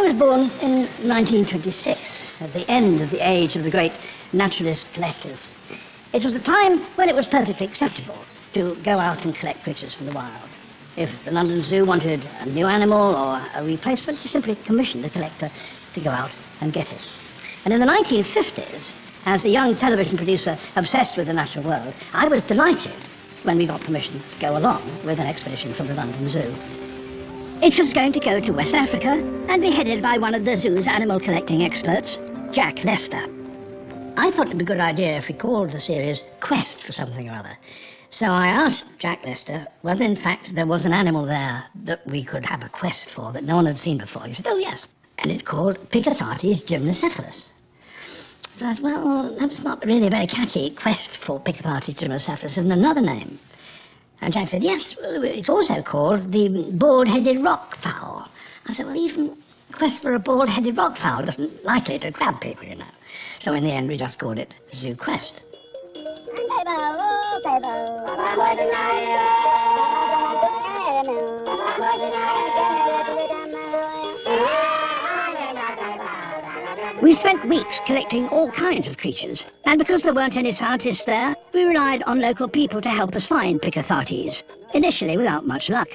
was born in 1926, at the end of the age of the great naturalist collectors. It was a time when it was perfectly acceptable to go out and collect creatures from the wild. If the London Zoo wanted a new animal or a replacement, you simply commissioned a collector to go out and get it. And in the 1950s, as a young television producer obsessed with the natural world, I was delighted when we got permission to go along with an expedition from the London Zoo. It was going to go to West Africa and be headed by one of the zoo's animal collecting experts, Jack Lester. I thought it would be a good idea if we called the series Quest for something or other. So I asked Jack Lester whether in fact there was an animal there that we could have a quest for that no one had seen before. He said, oh yes, and it's called Picathartes gymnocephalus. So I thought, well, that's not really a very catchy. Quest for Picathartes gymnocephalus isn't another name. And Jack said, yes, it's also called the bald-headed rockfowl. I said, well, even Quest for a bald-headed rockfowl isn't likely to grab people, you know. So in the end, we just called it Zoo Quest. We spent weeks collecting all kinds of creatures, and because there weren't any scientists there, we relied on local people to help us find Picathartes, initially without much luck.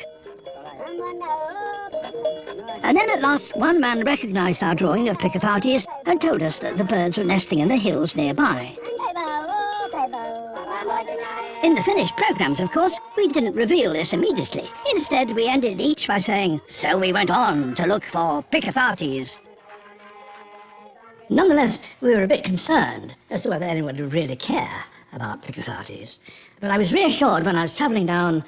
And then at last, one man recognized our drawing of Picathartes and told us that the birds were nesting in the hills nearby. In the finished programs, of course, we didn't reveal this immediately. Instead, we ended each by saying, so we went on to look for Picathartes. Nonetheless, we were a bit concerned as to whether anyone would really care about Picathartes. But I was reassured when I was travelling down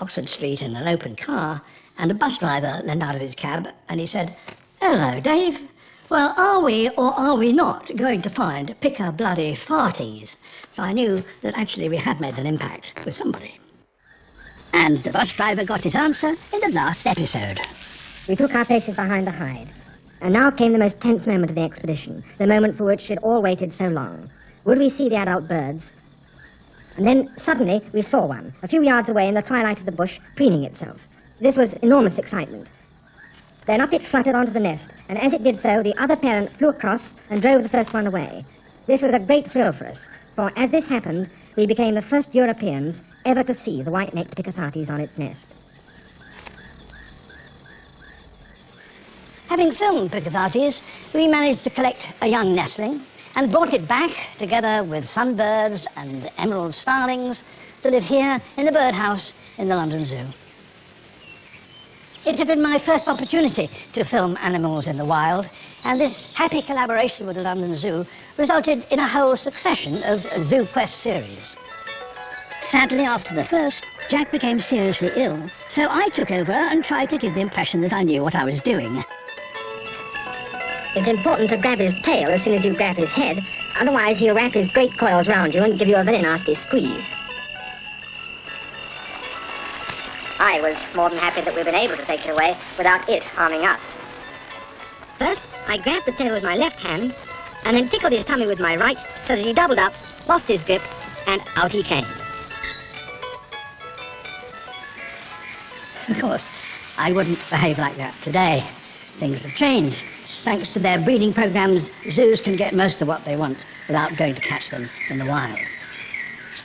Oxford Street in an open car, and a bus driver leaned out of his cab and he said, hello, Dave. Well, are we or are we not going to find Pica-bloody-farties? So I knew that actually we had made an impact with somebody. And the bus driver got his answer in the last episode. We took our places behind the hide. And now came the most tense moment of the expedition, the moment for which we'd all waited so long. Would we see the adult birds? And then, suddenly, we saw one, a few yards away in the twilight of the bush, preening itself. This was enormous excitement. Then up it fluttered onto the nest, and as it did so, the other parent flew across and drove the first one away. This was a great thrill for us, for as this happened, we became the first Europeans ever to see the white-necked Picathartes on its nest. Having filmed Picathartes, we managed to collect a young nestling and brought it back, together with sunbirds and emerald starlings, to live here in the birdhouse in the London Zoo. It had been my first opportunity to film animals in the wild, and this happy collaboration with the London Zoo resulted in a whole succession of Zoo Quest series. Sadly, after the first, Jack became seriously ill, so I took over and tried to give the impression that I knew what I was doing. It's important to grab his tail as soon as you grab his head, otherwise he'll wrap his great coils round you and give you a very nasty squeeze. I was more than happy that we've been able to take it away without it harming us. First, I grabbed the tail with my left hand, and then tickled his tummy with my right, so that he doubled up, lost his grip, and out he came. Of course, I wouldn't behave like that today. Things have changed. Thanks to their breeding programs, zoos can get most of what they want without going to catch them in the wild.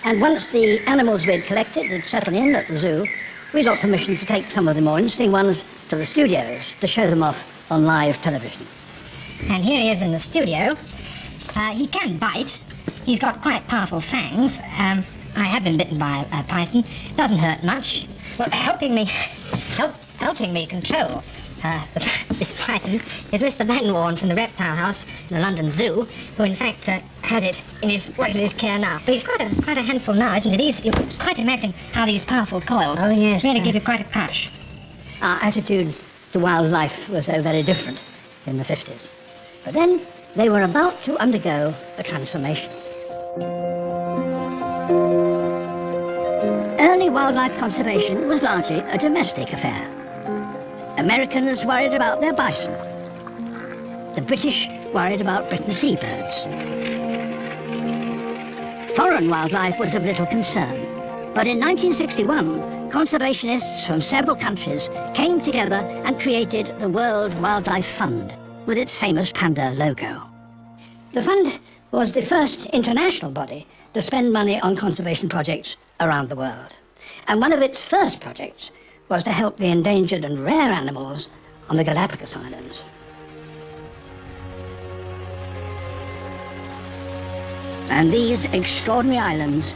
And once the animals we'd collected had settled in at the zoo, we got permission to take some of the more interesting ones to the studios to show them off on live television. And here he is in the studio. He can bite. He's got quite powerful fangs. I have been bitten by a python. Doesn't hurt much. Well, helping me control this python is Mr. Van Warn from the Reptile House in the London Zoo, who in fact has it in his care now. But he's quite a handful now, isn't it? You can quite imagine how these powerful coils really give you quite a crush. Our attitudes to wildlife were so very different in the 50s. But then they were about to undergo a transformation. Early wildlife conservation was largely a domestic affair. Americans worried about their bison. The British worried about Britain's seabirds. Foreign wildlife was of little concern. But in 1961, conservationists from several countries came together and created the World Wildlife Fund with its famous panda logo. The fund was the first international body to spend money on conservation projects around the world. And one of its first projects was to help the endangered and rare animals on the Galapagos Islands. And these extraordinary islands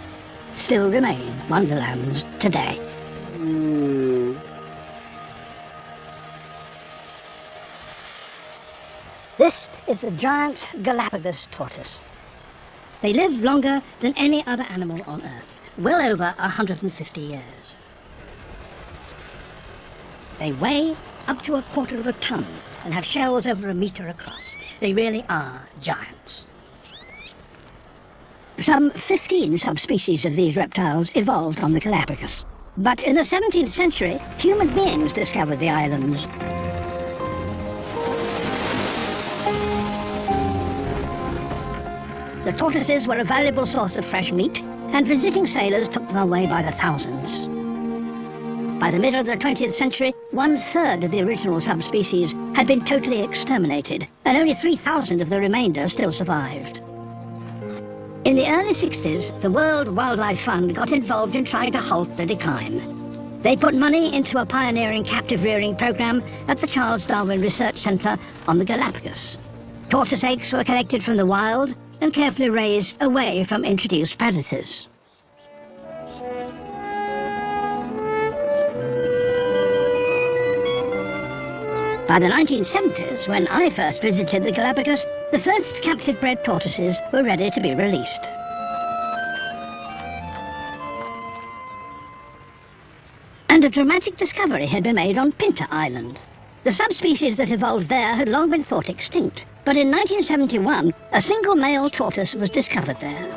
still remain wonderlands today. This is a giant Galapagos tortoise. They live longer than any other animal on Earth, well over 150 years. They weigh up to 1/4 of a ton and have shells over 1 meter across. They really are giants. Some 15 subspecies of these reptiles evolved on the Galapagos. But in the 17th century, human beings discovered the islands. The tortoises were a valuable source of fresh meat, and visiting sailors took them away by the thousands. By the middle of the 20th century, 1/3 of the original subspecies had been totally exterminated, and only 3,000 of the remainder still survived. In the early 60s, the World Wildlife Fund got involved in trying to halt the decline. They put money into a pioneering captive rearing program at the Charles Darwin Research Center on the Galapagos. Tortoise eggs were collected from the wild and carefully raised away from introduced predators. By the 1970s, when I first visited the Galapagos, the first captive-bred tortoises were ready to be released. And a dramatic discovery had been made on Pinta Island. The subspecies that evolved there had long been thought extinct, but in 1971, a single male tortoise was discovered there.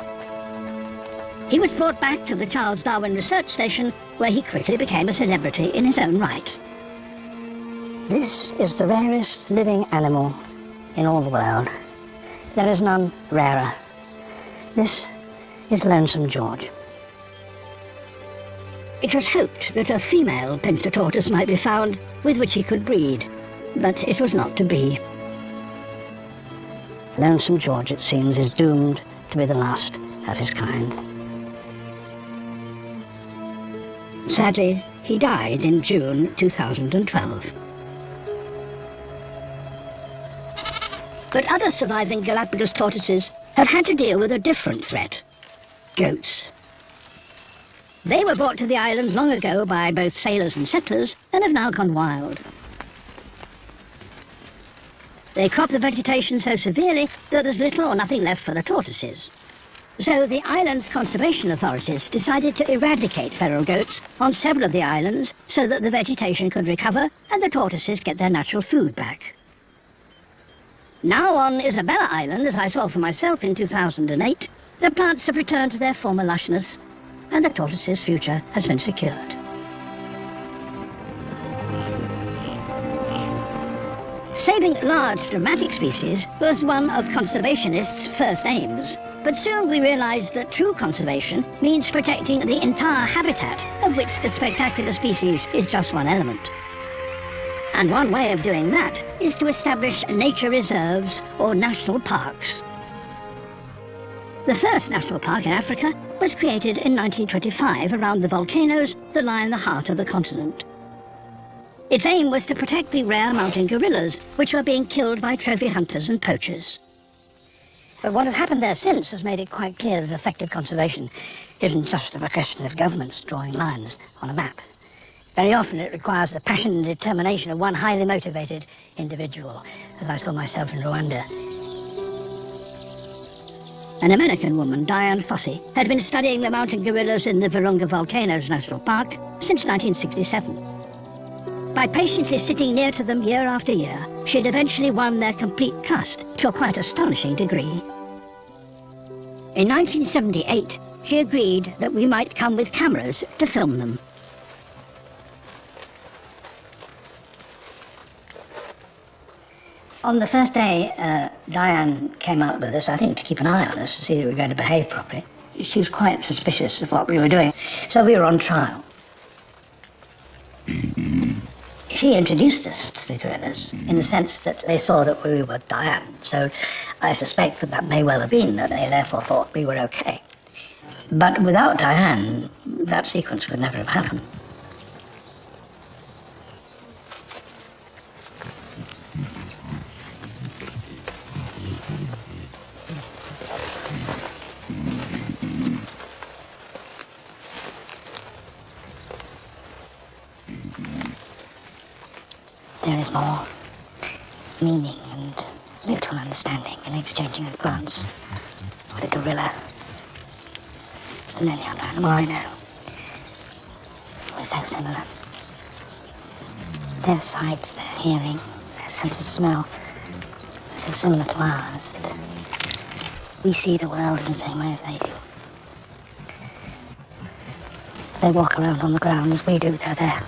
He was brought back to the Charles Darwin Research Station, where he quickly became a celebrity in his own right. This is the rarest living animal in all the world. There is none rarer. This is Lonesome George. It was hoped that a female Pinta tortoise might be found with which he could breed, but it was not to be. Lonesome George, it seems, is doomed to be the last of his kind. Sadly, he died in June 2012. But other surviving Galapagos tortoises have had to deal with a different threat: goats. They were brought to the island long ago by both sailors and settlers and have now gone wild. They crop the vegetation so severely that there's little or nothing left for the tortoises. So the island's conservation authorities decided to eradicate feral goats on several of the islands so that the vegetation could recover and the tortoises get their natural food back. Now on Isabella Island, as I saw for myself in 2008, the plants have returned to their former lushness and the tortoise's future has been secured. Saving large, dramatic species was one of conservationists' first aims, but soon we realized that true conservation means protecting the entire habitat, of which the spectacular species is just one element. And one way of doing that is to establish nature reserves or national parks. The first national park in Africa was created in 1925 around the volcanoes that lie in the heart of the continent. Its aim was to protect the rare mountain gorillas, which were being killed by trophy hunters and poachers. But what has happened there since has made it quite clear that effective conservation isn't just a question of governments drawing lines on a map. Very often it requires the passion and determination of one highly motivated individual, as I saw myself in Rwanda. An American woman, Diane Fossey, had been studying the mountain gorillas in the Virunga Volcanoes National Park since 1967. By patiently sitting near to them year after year, she had eventually won their complete trust to a quite astonishing degree. In 1978, she agreed that we might come with cameras to film them. On the first day, Diane came out with us, I think to keep an eye on us, to see that we were going to behave properly. She was quite suspicious of what we were doing, so we were on trial. she introduced us to the gorillas in the sense that they saw that we were Diane. So I suspect that that may well have been that they therefore thought we were okay. But without Diane, that sequence would never have happened. There is more meaning and mutual understanding in exchanging a glance with a gorilla than any other animal I know. We're so similar. Their sight, their hearing, their sense of smell are so similar to ours that we see the world in the same way as they do. They walk around on the ground as we do, they're there.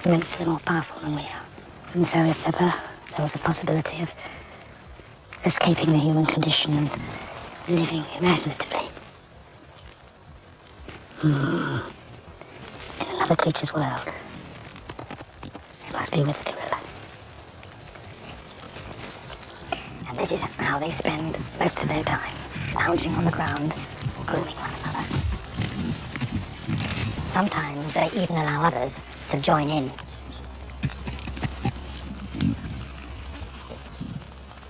Immensely more powerful than we are. And so if ever there was a possibility of escaping the human condition and living imaginatively in another creature's world, it must be with the gorilla. And this is how they spend most of their time, lounging on the ground, grooming one another. Sometimes they even allow others to join in.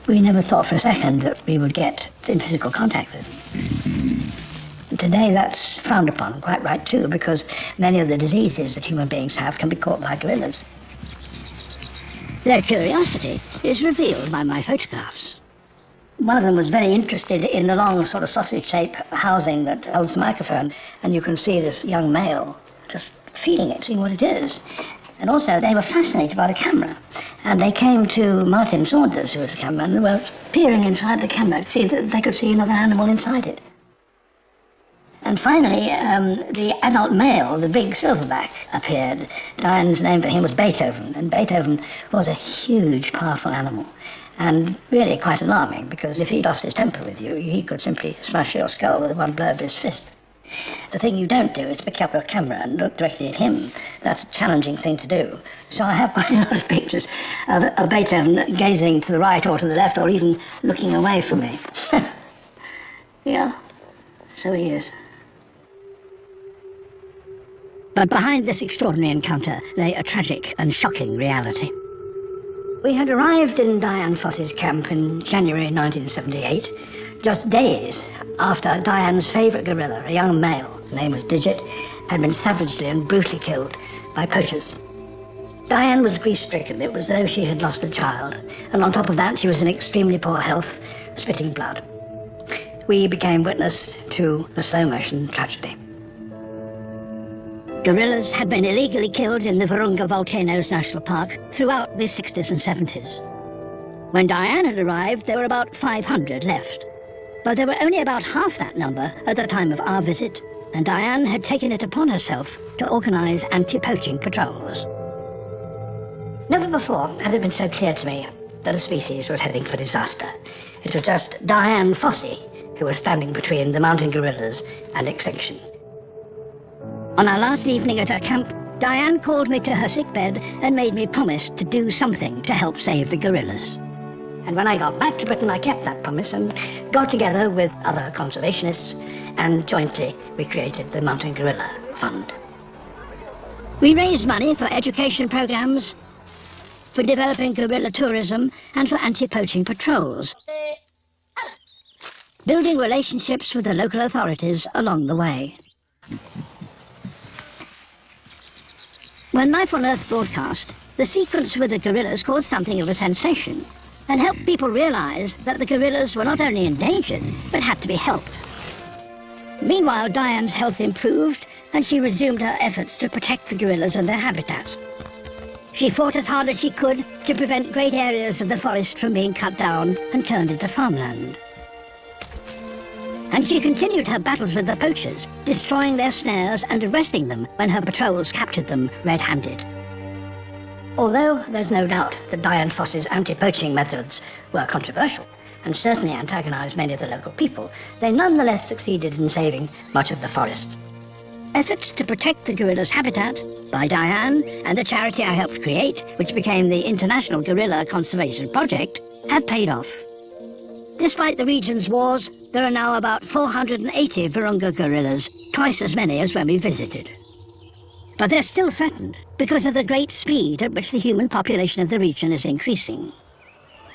We never thought for a second that we would get in physical contact with them. Today that's frowned upon, quite right too, because many of the diseases that human beings have can be caught by gorillas. Their curiosity is revealed by my photographs. One of them was very interested in the long sort of sausage-shaped housing that holds the microphone, and you can see this young male just feeling it, seeing what it is. And also they were fascinated by the camera, and they came to Martin Saunders, who was the cameraman, and were peering inside the camera to see that they could see another animal inside it. And finally, the adult male, the big silverback, appeared. Diane's name for him was Beethoven, and Beethoven was a huge, powerful animal, and really quite alarming, because if he lost his temper with you, he could simply smash your skull with one blow of his fist. The thing you don't do is pick up your camera and look directly at him. That's a challenging thing to do. So I have quite a lot of pictures of Beethoven gazing to the right or to the left, or even looking away from me. Yeah, so he is. But behind this extraordinary encounter lay a tragic and shocking reality. We had arrived in Dian Fossey's camp in January 1978, just days after Diane's favourite gorilla, a young male, his name was Digit, had been savagely and brutally killed by poachers. Diane was grief-stricken. It was as though she had lost a child, and on top of that she was in extremely poor health, spitting blood. We became witness to a slow-motion tragedy. Gorillas had been illegally killed in the Virunga Volcanoes National Park throughout the 60s and 70s. When Diane had arrived, there were about 500 left. But there were only about half that number at the time of our visit, and Diane had taken it upon herself to organise anti-poaching patrols. Never before had it been so clear to me that a species was heading for disaster. It was just Dian Fossey who was standing between the mountain gorillas and extinction. On our last evening at her camp, Diane called me to her sickbed and made me promise to do something to help save the gorillas. And when I got back to Britain, I kept that promise and got together with other conservationists, and jointly we created the Mountain Gorilla Fund. We raised money for education programs, for developing gorilla tourism, and for anti-poaching patrols, building relationships with the local authorities along the way. When Life on Earth broadcast, the sequence with the gorillas caused something of a sensation and helped people realize that the gorillas were not only endangered, but had to be helped. Meanwhile, Diane's health improved, and she resumed her efforts to protect the gorillas and their habitat. She fought as hard as she could to prevent great areas of the forest from being cut down and turned into farmland. And she continued her battles with the poachers, destroying their snares and arresting them when her patrols captured them red-handed. Although there's no doubt that Dian Fossey's anti-poaching methods were controversial and certainly antagonized many of the local people, they nonetheless succeeded in saving much of the forest. Efforts to protect the gorilla's habitat by Diane and the charity I helped create, which became the International Gorilla Conservation Project, have paid off. Despite the region's wars, there are now about 480 Virunga gorillas, twice as many as when we visited. But they're still threatened because of the great speed at which the human population of the region is increasing.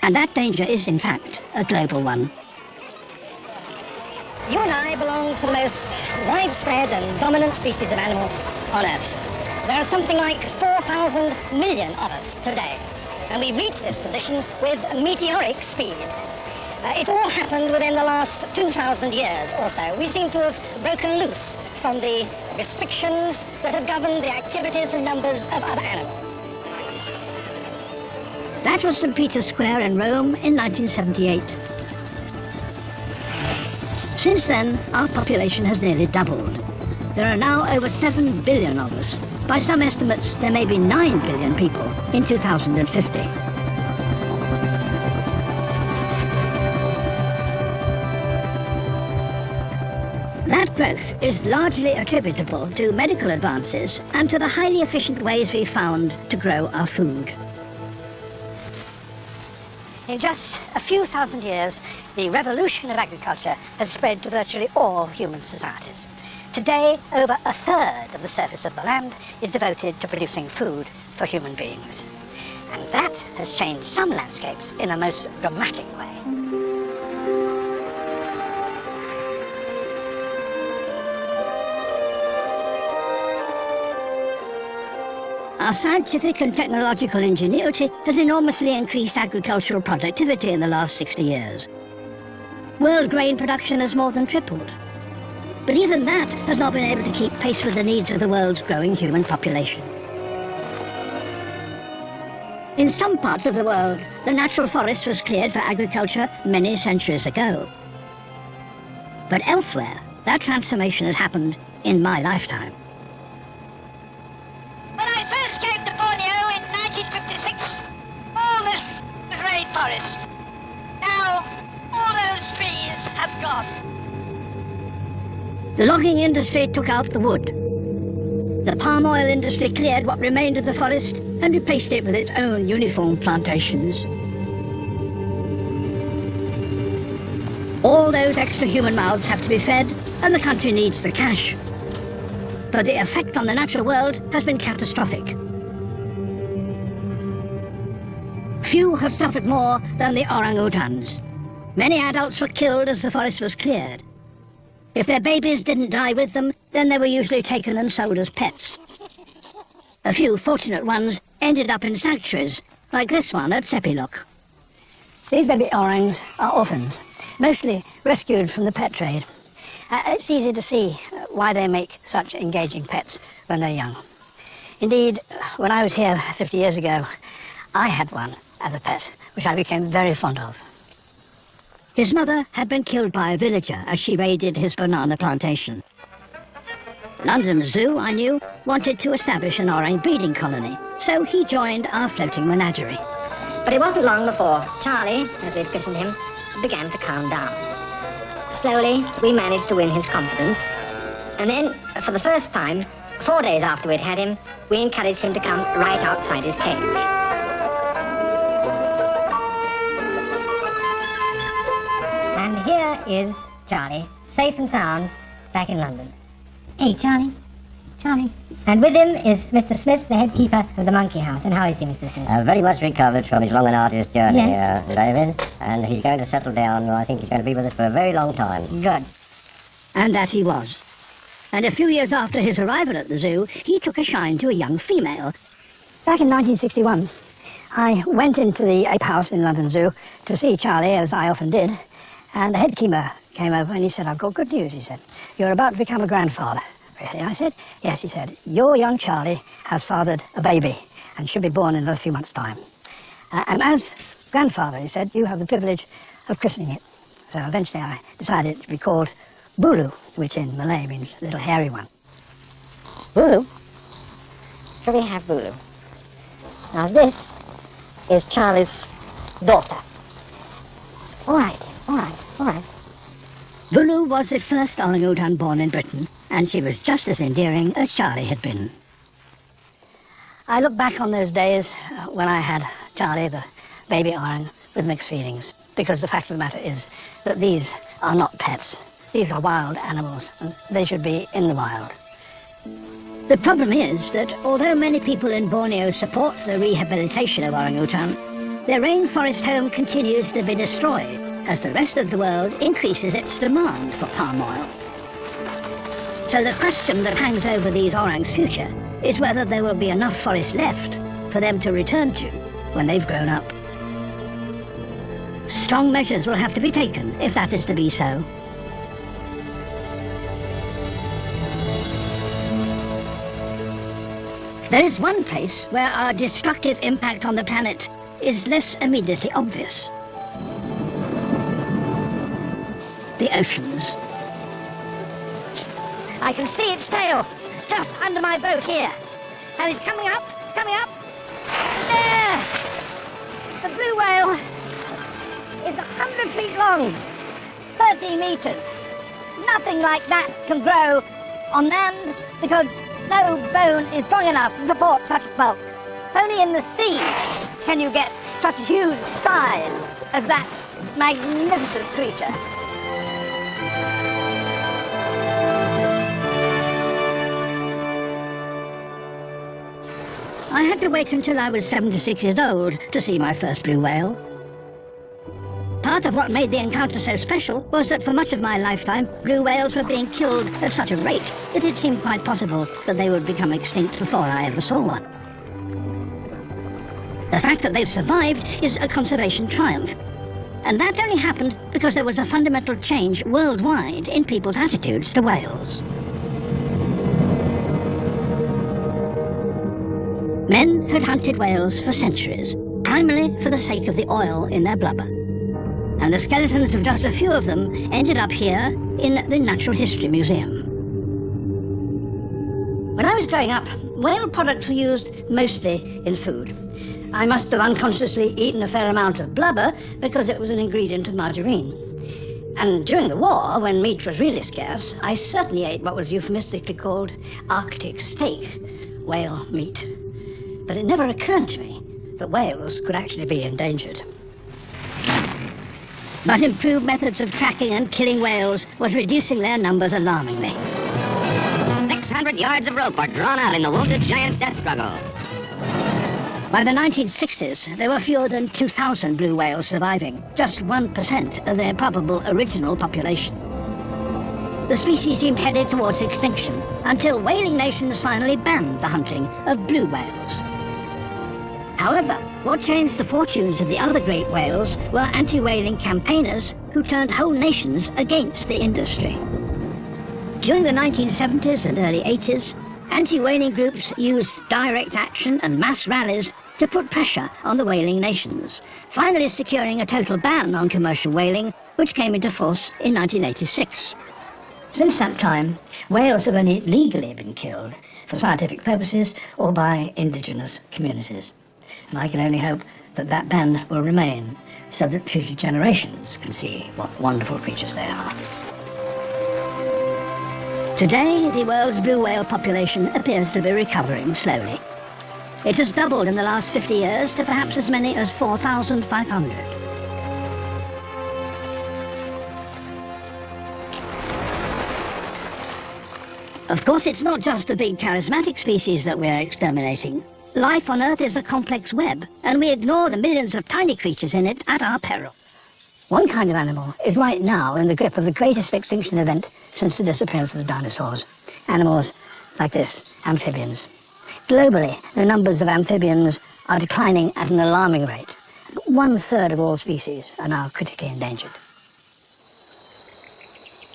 And that danger is, in fact, a global one. You and I belong to the most widespread and dominant species of animal on Earth. There are something like 4,000 million of us today, and we've reached this position with meteoric speed. It's all happened within the last 2,000 years or so. We seem to have broken loose from the restrictions that have governed the activities and numbers of other animals. That was St. Peter's Square in Rome in 1978. Since then, our population has nearly doubled. There are now over 7 billion of us. By some estimates, there may be 9 billion people in 2050. That growth is largely attributable to medical advances and to the highly efficient ways we've found to grow our food. In just a few thousand years, the revolution of agriculture has spread to virtually all human societies. Today, over a third of the surface of the land is devoted to producing food for human beings. And that has changed some landscapes in a most dramatic way. Our scientific and technological ingenuity has enormously increased agricultural productivity in the last 60 years. World grain production has more than tripled. But even that has not been able to keep pace with the needs of the world's growing human population. In some parts of the world, the natural forest was cleared for agriculture many centuries ago. But elsewhere, that transformation has happened in my lifetime. When I first came to Borneo in 1956, all this was rainforest. Now, all those trees have gone. The logging industry took out the wood. The palm oil industry cleared what remained of the forest and replaced it with its own uniform plantations. All those extra human mouths have to be fed, and the country needs the cash. But the effect on the natural world has been catastrophic. Few have suffered more than the orangutans. Many adults were killed as the forest was cleared. If their babies didn't die with them, then they were usually taken and sold as pets. A few fortunate ones ended up in sanctuaries, like this one at Sepilok. These baby orangs are orphans, mostly rescued from the pet trade. It's easy to see why they make such engaging pets when they're young. Indeed, when I was here 50 years ago, I had one as a pet, which I became very fond of. His mother had been killed by a villager as she raided his banana plantation. London Zoo, I knew, wanted to establish an orang breeding colony, so he joined our floating menagerie. But it wasn't long before Charlie, as we'd christened him, began to calm down. Slowly, we managed to win his confidence. And then, for the first time, 4 days after we'd had him, we encouraged him to come right outside his cage. And here is Charlie, safe and sound, back in London. Hey, Charlie. Charlie. And with him is Mr. Smith, the head keeper of the monkey house. And how is he, Mr. Smith? Very much recovered from his long and arduous journey, Yes. David, and he's going to settle down. I think he's going to be with us for a very long time. Good. And that he was. And a few years after his arrival at the zoo, he took a shine to a young female. Back in 1961, I went into the ape house in London Zoo to see Charlie, as I often did, and the head keeper came over and he said, "I've got good news," he said. "You're about to become a grandfather." Really? I said, "Yes," he said. "Your young Charlie has fathered a baby and should be born in a few months' time. And as grandfather," he said, "you have the privilege of christening it." So eventually I decided to be called Bulu, which in Malay means little hairy one. Bulu? Shall we have Bulu? Now this is Charlie's daughter. All right. Bulu was the first orangutan born in Britain and she was just as endearing as Charlie had been. I look back on those days when I had Charlie, the baby orang, with mixed feelings, because the fact of the matter is that these are not pets. These are wild animals, and they should be in the wild. The problem is that although many people in Borneo support the rehabilitation of orangutan, their rainforest home continues to be destroyed as the rest of the world increases its demand for palm oil. So the question that hangs over these orangs' future is whether there will be enough forest left for them to return to when they've grown up. Strong measures will have to be taken if that is to be so. There is one place where our destructive impact on the planet is less immediately obvious. The oceans. I can see its tail just under my boat here. And it's coming up, There! The blue whale is 100 feet long, 30 meters. Nothing like that can grow on land because no bone is strong enough to support such bulk. Only in the sea can you get such huge size as that magnificent creature. I had to wait until I was 76 years old to see my first blue whale. Part of what made the encounter so special was that for much of my lifetime, blue whales were being killed at such a rate that it seemed quite possible that they would become extinct before I ever saw one. The fact that they've survived is a conservation triumph, and that only happened because there was a fundamental change worldwide in people's attitudes to whales. Men had hunted whales for centuries, primarily for the sake of the oil in their blubber. And the skeletons of just a few of them ended up here in the Natural History Museum. When I was growing up, whale products were used mostly in food. I must have unconsciously eaten a fair amount of blubber because it was an ingredient of margarine. And during the war, when meat was really scarce, I certainly ate what was euphemistically called Arctic steak, whale meat. But it never occurred to me that whales could actually be endangered. But improved methods of tracking and killing whales was reducing their numbers alarmingly. 600 yards of rope are drawn out in the wounded giant's death struggle. By the 1960s, there were fewer than 2,000 blue whales surviving, just 1% of their probable original population. The species seemed headed towards extinction until whaling nations finally banned the hunting of blue whales. However, what changed the fortunes of the other great whales were anti-whaling campaigners who turned whole nations against the industry. During the 1970s and early 80s, anti-whaling groups used direct action and mass rallies to put pressure on the whaling nations, finally securing a total ban on commercial whaling, which came into force in 1986. Since that time, whales have only legally been killed for scientific purposes or by indigenous communities. And I can only hope that that ban will remain so that future generations can see what wonderful creatures they are. Today, the world's blue whale population appears to be recovering slowly. It has doubled in the last 50 years to perhaps as many as 4,500. Of course, it's not just the big charismatic species that we're exterminating. Life on Earth is a complex web, and we ignore the millions of tiny creatures in it at our peril. One kind of animal is right now in the grip of the greatest extinction event since the disappearance of the dinosaurs. Animals like this, amphibians. Globally, the numbers of amphibians are declining at an alarming rate. 1/3 of all species are now critically endangered.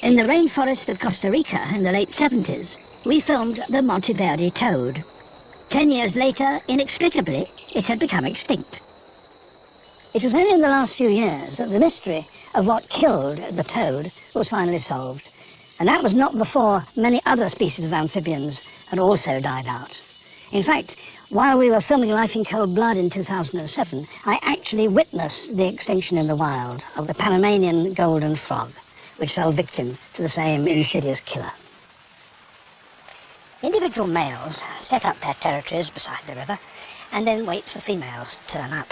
In the rainforest of Costa Rica in the late 70s, we filmed the Monteverde toad. 10 years later, inexplicably, it had become extinct. It was only in the last few years that the mystery of what killed the toad was finally solved. And that was not before many other species of amphibians had also died out. In fact, while we were filming Life in Cold Blood in 2007, I actually witnessed the extinction in the wild of the Panamanian golden frog, which fell victim to the same insidious killer. individual males set up their territories beside the river and then wait for females to turn up.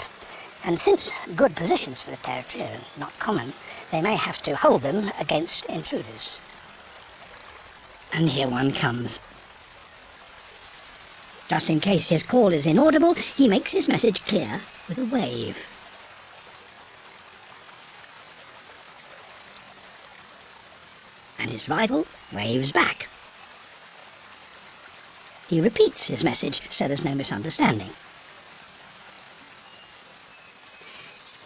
And since good positions for the territory are not common, they may have to hold them against intruders. And here one comes. Just in case his call is inaudible, he makes his message clear with a wave. And his rival waves back. He repeats his message so there's no misunderstanding.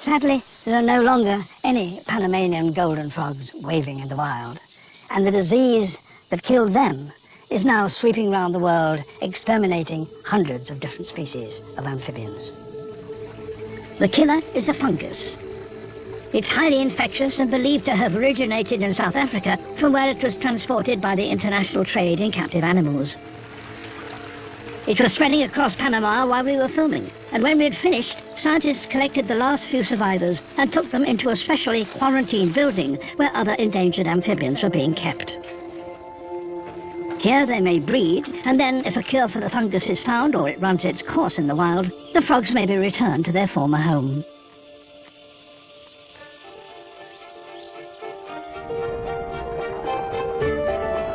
Sadly, there are no longer any Panamanian golden frogs waving in the wild, and the disease that killed them is now sweeping round the world, exterminating hundreds of different species of amphibians. The killer is the fungus. It's highly infectious and believed to have originated in South Africa, from where it was transported by the international trade in captive animals. It was spreading across Panama while we were filming, and when we had finished, scientists collected the last few survivors and took them into a specially quarantined building where other endangered amphibians were being kept. Here they may breed, and then if a cure for the fungus is found or it runs its course in the wild, the frogs may be returned to their former home.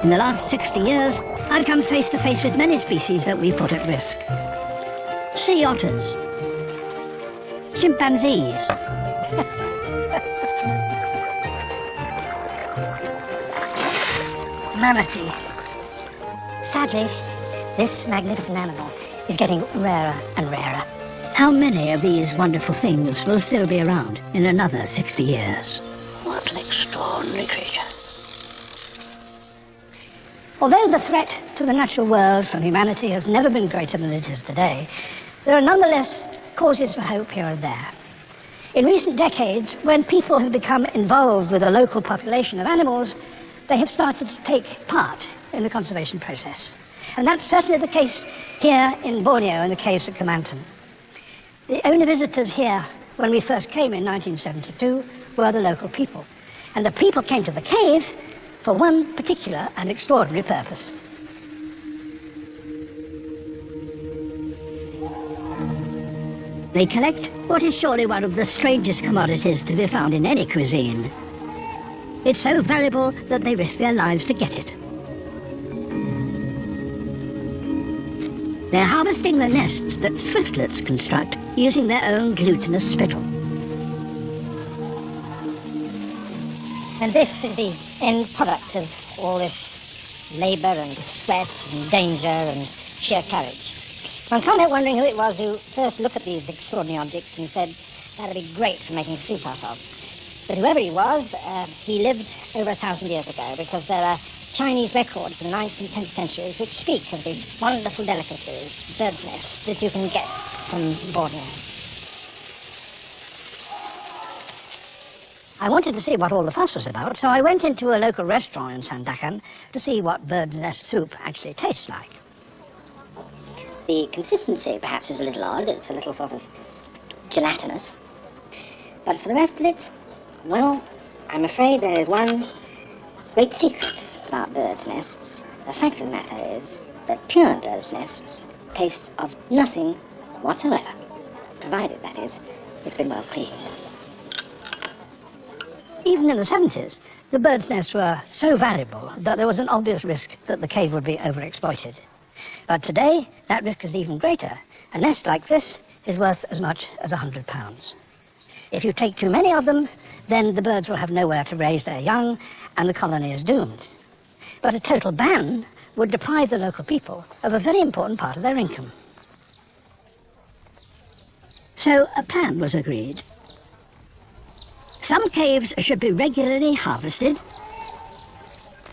In the last 60 years, I've come face to face with many species that we put at risk. Sea otters, chimpanzees, manatee. Sadly, this magnificent animal is getting rarer and rarer. How many of these wonderful things will still be around in another 60 years? What an extraordinary creature. Although the threat to the natural world from humanity has never been greater than it is today, there are nonetheless causes for hope here and there. In recent decades, when people have become involved with a local population of animals, they have started to take part in the conservation process. And that's certainly the case here in Borneo in the caves at Kemantan. The only visitors here when we first came in 1972 were the local people. And the people came to the cave for one particular and extraordinary purpose. They collect what is surely one of the strangest commodities to be found in any cuisine. It's so valuable that they risk their lives to get it. They're harvesting the nests that swiftlets construct using their own glutinous spittle. And this is the end product of all this labour and sweat and danger and sheer courage. One can't help wondering who it was who first looked at these extraordinary objects and said, that'd be great for making soup out of. But whoever he was, he lived over 1,000 years ago, because there are Chinese records from the 9th and 10th centuries which speak of the wonderful delicacies, bird's nests, that you can get from Borneo. I wanted to see what all the fuss was about, so I went into a local restaurant in Sandakan to see what bird's nest soup actually tastes like. The consistency perhaps is a little odd. It's a little sort of gelatinous. But for the rest of it, well, I'm afraid there is one great secret about bird's nests. The fact of the matter is that pure bird's nests taste of nothing whatsoever, provided, that is, it's been well cleaned. Even in the 70s, the bird's nests were so valuable that there was an obvious risk that the cave would be overexploited. But today, that risk is even greater. A nest like this is worth as much as £100. If you take too many of them, then the birds will have nowhere to raise their young, and the colony is doomed. But a total ban would deprive the local people of a very important part of their income. So a plan was agreed. Some caves should be regularly harvested,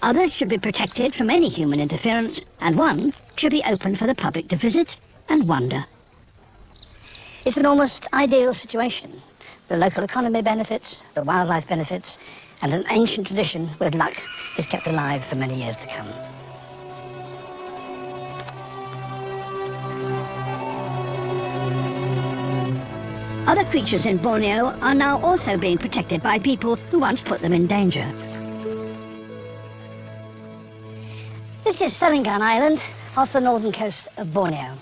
others should be protected from any human interference, and one should be open for the public to visit and wonder. It's an almost ideal situation. The local economy benefits, the wildlife benefits, and an ancient tradition, with luck, is kept alive for many years to come. Other creatures in Borneo are now also being protected by people who once put them in danger. This is Selengan Island, off the northern coast of Borneo.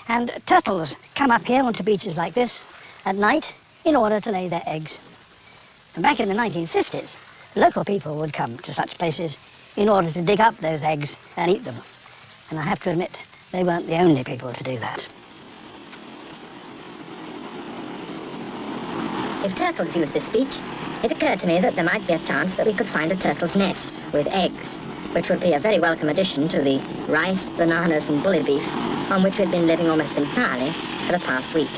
And turtles come up here onto beaches like this at night in order to lay their eggs. And back in the 1950s, local people would come to such places in order to dig up those eggs and eat them. And I have to admit, they weren't the only people to do that. If turtles use this beach, it occurred to me that there might be a chance that we could find a turtle's nest with eggs, which would be a very welcome addition to the rice, bananas and bully beef on which we'd been living almost entirely for the past week.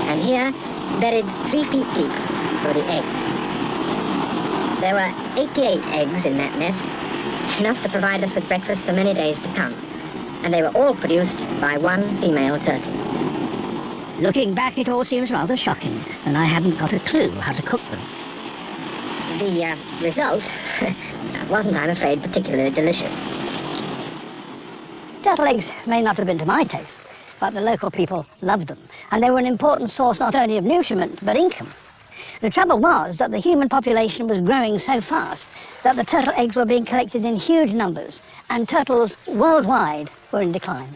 And here, buried 3 feet deep, were the eggs. There were 88 eggs in that nest, enough to provide us with breakfast for many days to come. And they were all produced by one female turtle. Looking back, it all seems rather shocking, and I hadn't got a clue how to cook them. The result wasn't, I'm afraid, particularly delicious. Turtle eggs may not have been to my taste, but the local people loved them, and they were an important source not only of nutriment, but income. The trouble was that the human population was growing so fast that the turtle eggs were being collected in huge numbers, and turtles worldwide were in decline.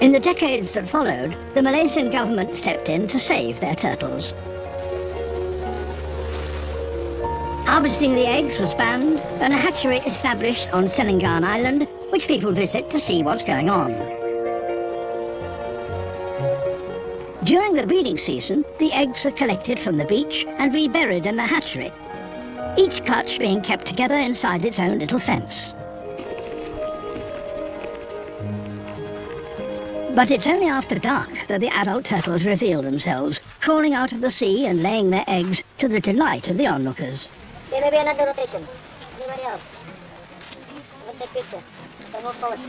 In the decades that followed, the Malaysian government stepped in to save their turtles. Harvesting the eggs was banned, and a hatchery established on Selangan Island, which people visit to see what's going on. During the breeding season, the eggs are collected from the beach and reburied in the hatchery, each clutch being kept together inside its own little fence. But it's only after dark that the adult turtles reveal themselves, crawling out of the sea and laying their eggs to the delight of the onlookers. There may be another rotation. Anybody else? Let's take picture. Move forward.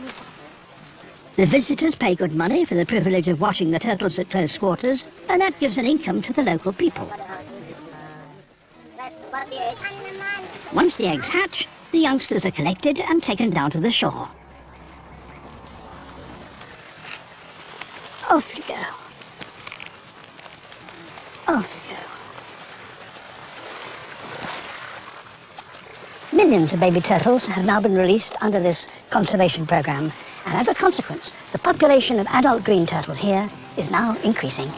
The visitors pay good money for the privilege of watching the turtles at close quarters, and that gives an income to the local people. Once the eggs hatch, the youngsters are collected and taken down to the shore. Off you go. Off you go. Millions of baby turtles have now been released under this conservation program, and as a consequence, the population of adult green turtles here is now increasing.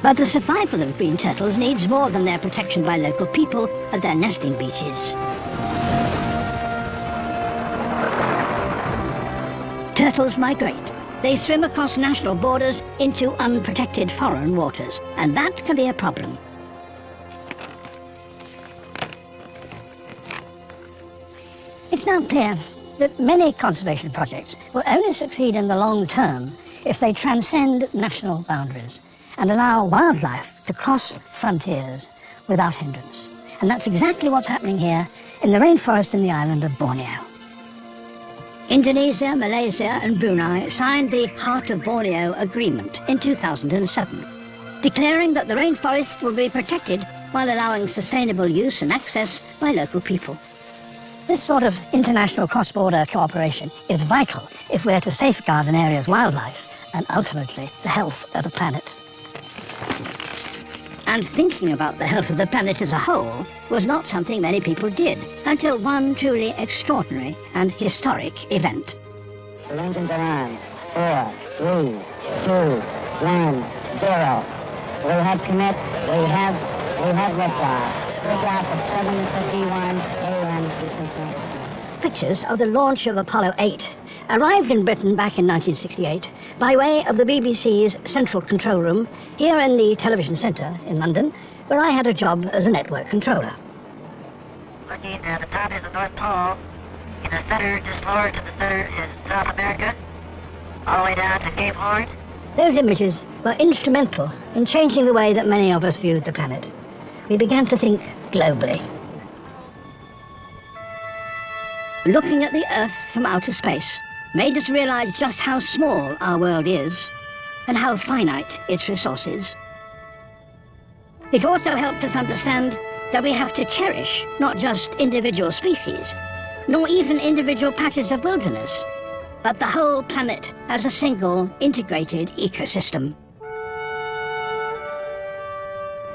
But the survival of green turtles needs more than their protection by local people at their nesting beaches. Turtles migrate. They swim across national borders into unprotected foreign waters, and that can be a problem. It's now clear that many conservation projects will only succeed in the long term if they transcend national boundaries and allow wildlife to cross frontiers without hindrance. And that's exactly what's happening here in the rainforest in the island of Borneo. Indonesia, Malaysia and Brunei signed the Heart of Borneo Agreement in 2007, declaring that the rainforest will be protected while allowing sustainable use and access by local people. This sort of international cross-border cooperation is vital if we're to safeguard an area's wildlife and ultimately the health of the planet. And thinking about the health of the planet as a whole was not something many people did until one truly extraordinary and historic event. The engines are armed. 4, 3, 2, 1, 0. We have commit. We have liftoff. Liftoff at 7:51 a.m. Eastern Standard Time. Pictures of the launch of Apollo 8 arrived in Britain back in 1968 by way of the BBC's Central Control Room here in the Television Centre in London, where I had a job as a network controller. Looking at the top is the North Pole. In the center, just lower to the center, is South America. All the way down to Cape Horn. Those images were instrumental in changing the way that many of us viewed the planet. We began to think globally. Looking at the Earth from outer space made us realize just how small our world is and how finite its resources. It also helped us understand that we have to cherish not just individual species, nor even individual patches of wilderness, but the whole planet as a single integrated ecosystem.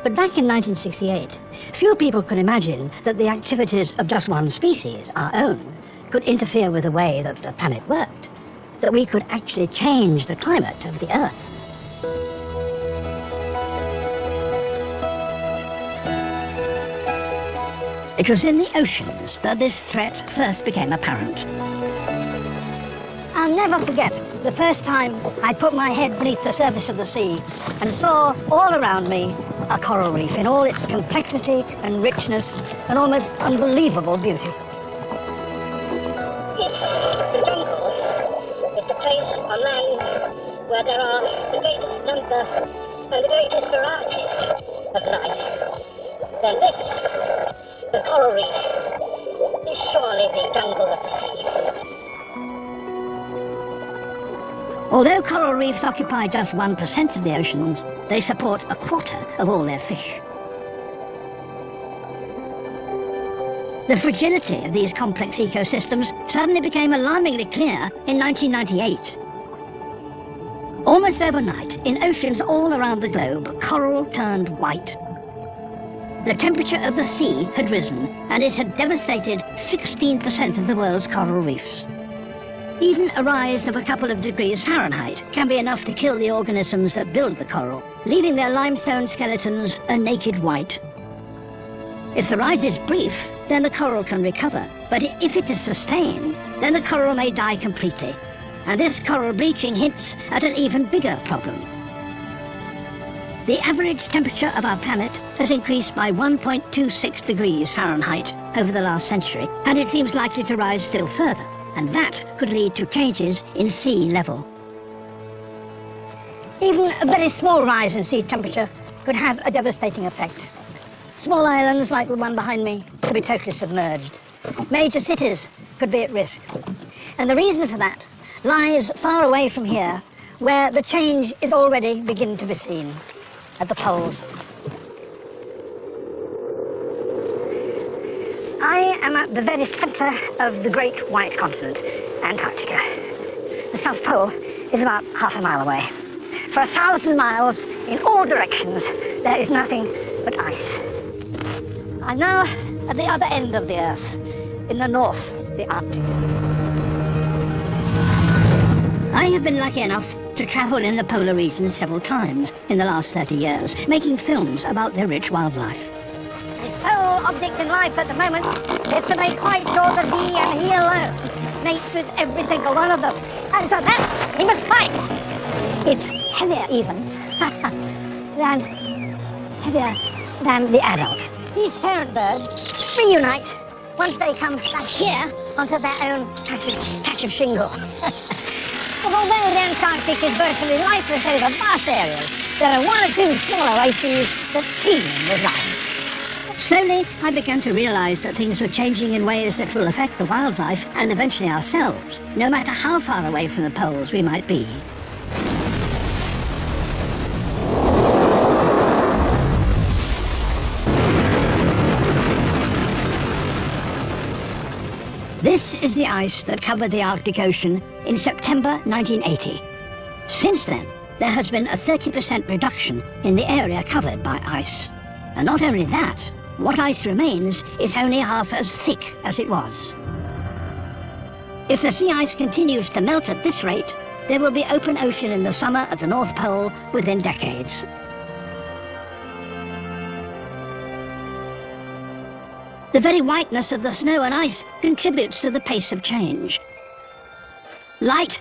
But back in 1968, few people could imagine that the activities of just one species, our own, could interfere with the way that the planet worked, that we could actually change the climate of the Earth. It was in the oceans that this threat first became apparent. I'll never forget the first time I put my head beneath the surface of the sea and saw all around me a coral reef in all its complexity and richness and almost unbelievable beauty. If the jungle is the place on land where there are the greatest number and the greatest variety of life, then this, the coral reef, is surely the jungle of the sea. Although coral reefs occupy just 1% of the oceans, they support a quarter of all their fish. The fragility of these complex ecosystems suddenly became alarmingly clear in 1998. Almost overnight, in oceans all around the globe, coral turned white. The temperature of the sea had risen, and it had devastated 16% of the world's coral reefs. Even a rise of a couple of degrees Fahrenheit can be enough to kill the organisms that build the coral, leaving their limestone skeletons a naked white. If the rise is brief, then the coral can recover, but if it is sustained, then the coral may die completely. And this coral bleaching hints at an even bigger problem. The average temperature of our planet has increased by 1.26 degrees Fahrenheit over the last century, and it seems likely to rise still further. And that could lead to changes in sea level. Even a very small rise in sea temperature could have a devastating effect. Small islands like the one behind me could be totally submerged. Major cities could be at risk. And the reason for that lies far away from here, where the change is already beginning to be seen, at the poles. I am at the very center of the great white continent, Antarctica. The South Pole is about half a mile away. For 1,000 miles in all directions, there is nothing but ice. I'm now at the other end of the Earth, in the north, the Arctic. I have been lucky enough to travel in the polar regions several times in the last 30 years, making films about their rich wildlife. His sole object in life at the moment is to make quite sure that he and he alone mates with every single one of them. And for that, he must fight. It's heavier even than the adult. These parent birds reunite once they come back here onto their own patch of shingle. But although the Antarctic is virtually lifeless over vast areas, there are one or two small oases that teem with life. Slowly, I began to realize that things were changing in ways that will affect the wildlife and eventually ourselves, no matter how far away from the poles we might be. This is the ice that covered the Arctic Ocean in September 1980. Since then, there has been a 30% reduction in the area covered by ice. And not only that, what ice remains is only half as thick as it was. If the sea ice continues to melt at this rate, there will be open ocean in the summer at the North Pole within decades. The very whiteness of the snow and ice contributes to the pace of change. Light